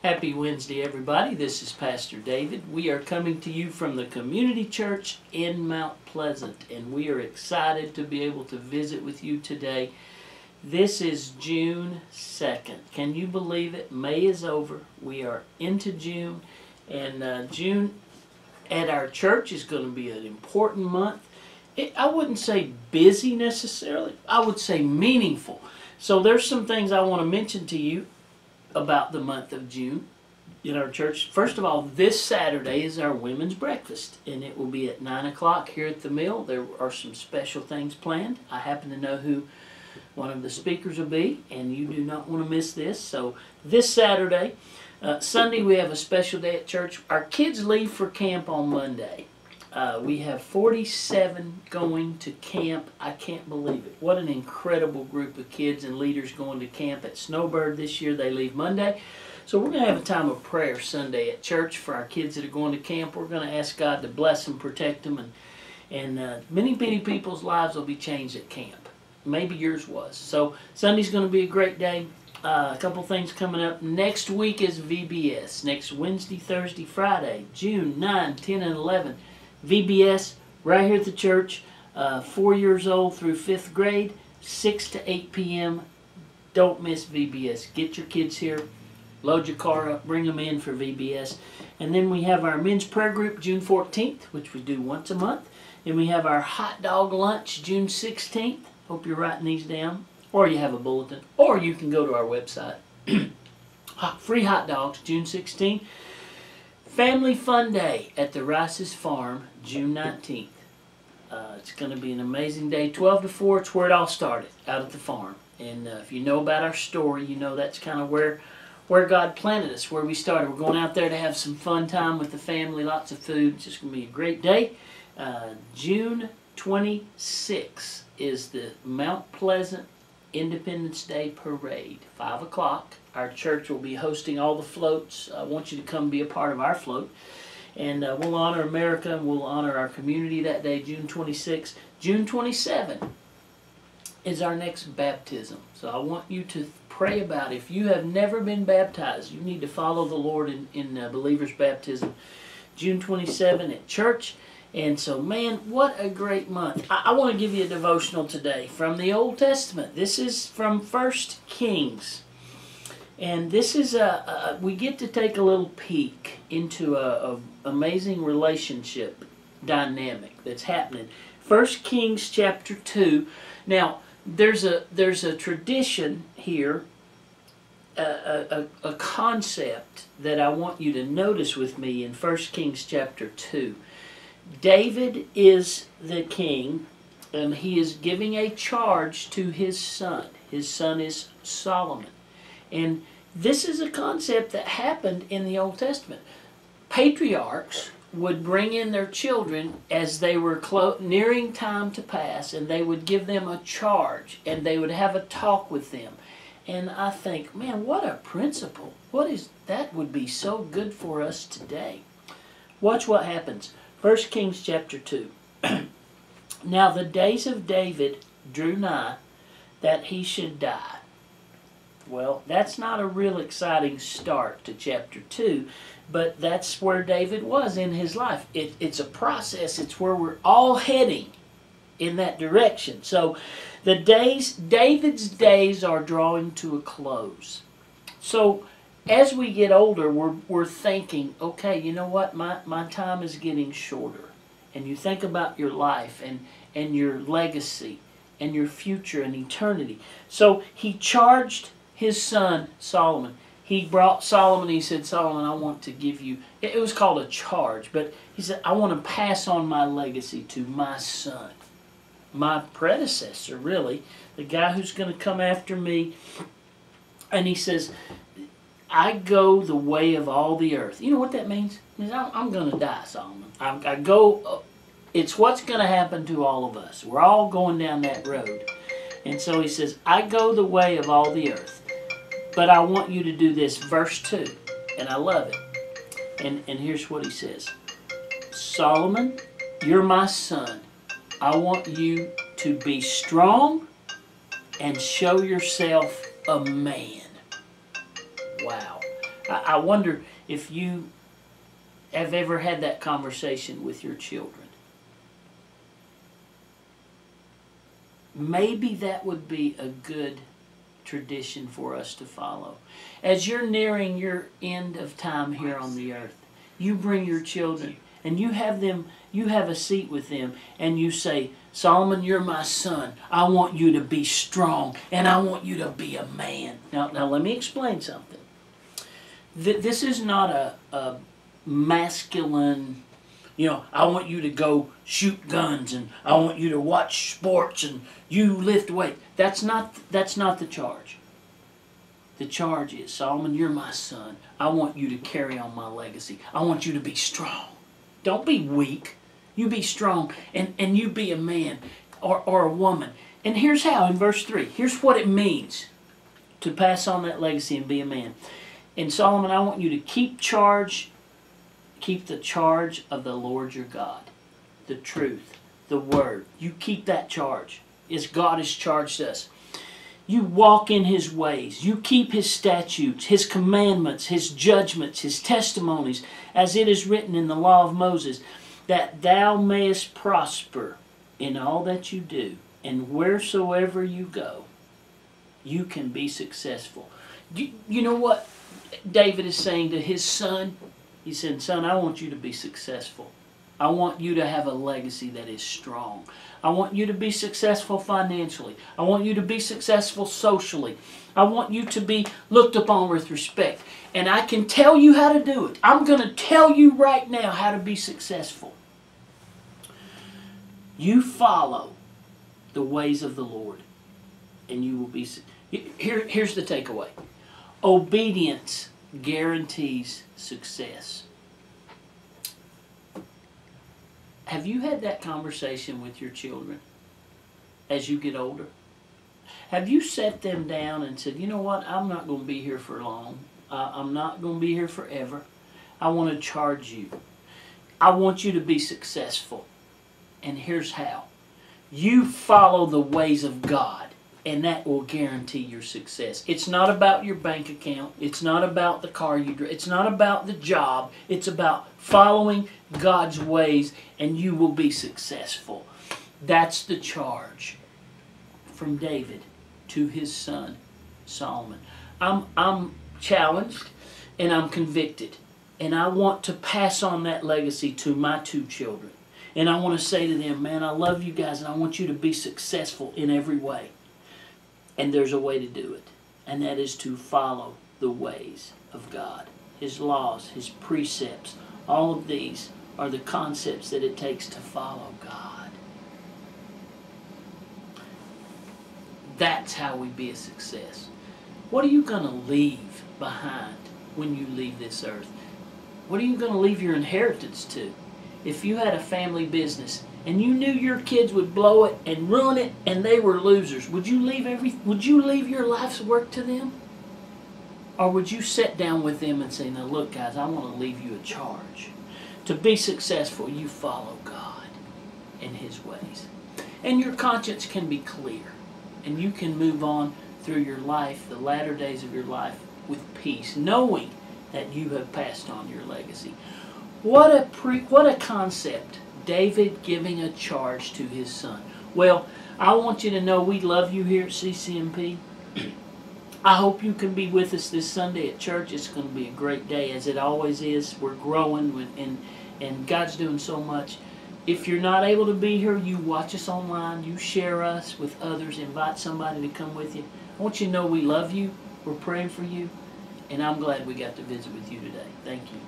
Happy Wednesday, everybody. This is Pastor David. We are coming to you from the Community Church in Mount Pleasant, and we are excited to be able to visit with you today. This is June 2nd. Can you believe it? May is over. We are into June, and June at our church is going to be an important month. I wouldn't say busy necessarily. I would say meaningful. So there's some things I want to mention to you about the month of June in our church. First of all, this Saturday is our women's breakfast, and it will be at 9 o'clock here at the mill. There are some special things planned. I happen to know who one of the speakers will be, and you do not want to miss this. So this Saturday, Sunday we have a special day at church. Our kids leave for camp on Monday. We have 47 going to camp. I can't believe it. What an incredible group of kids and leaders going to camp at Snowbird this year. They leave Monday. So we're going to have a time of prayer Sunday at church for our kids that are going to camp. We're going to ask God to bless them, protect them, and many people's lives will be changed at camp. Maybe yours was. So Sunday's going to be a great day. A couple things coming up. Next week is VBS. Next Wednesday, Thursday, Friday, June 9, 10, and 11. VBS right here at the church, 4 years old through 5th grade, 6 to 8 p.m. Don't miss VBS. Get your kids here, load your car up, bring them in for VBS. And then we have our men's prayer group June 14th, which we do once a month. And we have our hot dog lunch June 16th. Hope you're writing these down. Or you have a bulletin. Or you can go to our website. Free hot dogs June 16th. Family Fun Day at the Rice's Farm, June 19th. It's going to be an amazing day. 12 to 4, it's where it all started, out at the farm. And if you know about our story, you know that's kind of where God planted us, where we started. We're going out there to have some fun time with the family, lots of food. It's just going to be a great day. June 26th is the Mount Pleasant Independence Day Parade, 5 o'clock. Our church will be hosting all the floats. I want you to come be a part of our float. And we'll honor America and we'll honor our community that day, June 26th. June 27th is our next baptism. So I want you to pray about it. If you have never been baptized, you need to follow the Lord in believer's baptism. June 27th at church. And so, man, what a great month. I want to give you a devotional today from the Old Testament. This is from 1 Kings. And this is we get to take a little peek into a amazing relationship dynamic that's happening. 1 Kings chapter 2. Now, there's a tradition here, a concept that I want you to notice with me in 1 Kings chapter 2. David is the king, and he is giving a charge to his son. His son is Solomon. And this is a concept that happened in the Old Testament. Patriarchs would bring in their children as they were nearing time to pass, and they would give them a charge, and they would have a talk with them. And I think, man, what a principle. That would be so good for us today. Watch what happens. 1 Kings chapter 2. Now the days of David drew nigh that he should die. Well, that's not a real exciting start to chapter 2, but that's where David was in his life. It's a process. It's where we're all heading in that direction. So David's days are drawing to a close. So as we get older, we're thinking, okay, you know what, my time is getting shorter. And you think about your life and your legacy and your future and eternity. So he charged his son Solomon. He brought Solomon, he said, Solomon, I want to give you, it was called a charge, but he said, I want to pass on my legacy to my son. My predecessor, really, the guy who's going to come after me. And he says, I go the way of all the earth. You know what that means? It means I'm going to die, Solomon. I go, it's what's going to happen to all of us. We're all going down that road. And so he says, I go the way of all the earth. But I want you to do this, verse 2. And I love it. And here's what he says. Solomon, you're my son. I want you to be strong and show yourself a man. Wow. I wonder if you have ever had that conversation with your children. Maybe that would be a good tradition for us to follow. As you're nearing your end of time here on the earth, you bring your children and you have a seat with them, and you say, Solomon, you're my son. I want you to be strong, and I want you to be a man. Now let me explain something. This is not a masculine, I want you to go shoot guns, and I want you to watch sports, and you lift weight. That's not the charge. The charge is, Solomon, you're my son. I want you to carry on my legacy. I want you to be strong. Don't be weak. You be strong, and you be a man or a woman. And here's how, in verse 3. Here's what it means to pass on that legacy and be a man. And Solomon, I want you to keep the charge of the Lord your God, the truth, the word. You keep that charge as God has charged us. You walk in His ways. You keep His statutes, His commandments, His judgments, His testimonies, as it is written in the law of Moses, that thou mayest prosper in all that you do, and wheresoever you go, you can be successful. You know what David is saying to his son? He said, son, I want you to be successful. I want you to have a legacy that is strong. I want you to be successful financially. I want you to be successful socially. I want you to be looked upon with respect. And I can tell you how to do it. I'm going to tell you right now how to be successful. You follow the ways of the Lord, and you will be. Here's the takeaway. Obedience guarantees success. Have you had that conversation with your children as you get older? Have you sat them down and said, you know what, I'm not going to be here for long. I'm not going to be here forever. I want to charge you. I want you to be successful. And here's how. You follow the ways of God, and that will guarantee your success. It's not about your bank account. It's not about the car you drive. It's not about the job. It's about following God's ways, and you will be successful. That's the charge from David to his son Solomon. I'm challenged, and I'm convicted, and I want to pass on that legacy to my two children. And I want to say to them, man, I love you guys, and I want you to be successful in every way. And there's a way to do it, and that is to follow the ways of God. His laws, His precepts, all of these are the concepts that it takes to follow God. That's how we be a success. What are you going to leave behind when you leave this earth? What are you going to leave your inheritance to? If you had a family business and you knew your kids would blow it and ruin it and they were losers, would you leave your life's work to them? Or would you sit down with them and say, now look guys, I want to leave you a charge. To be successful, you follow God and His ways. And your conscience can be clear. And you can move on through your life, the latter days of your life, with peace, knowing that you have passed on your legacy. What a concept. David giving a charge to his son. Well, I want you to know we love you here at CCMP. I hope you can be with us this Sunday at church. It's going to be a great day, as it always is. We're growing, and God's doing so much. If you're not able to be here, you watch us online. You share us with others. Invite somebody to come with you. I want you to know we love you. We're praying for you. And I'm glad we got to visit with you today. Thank you.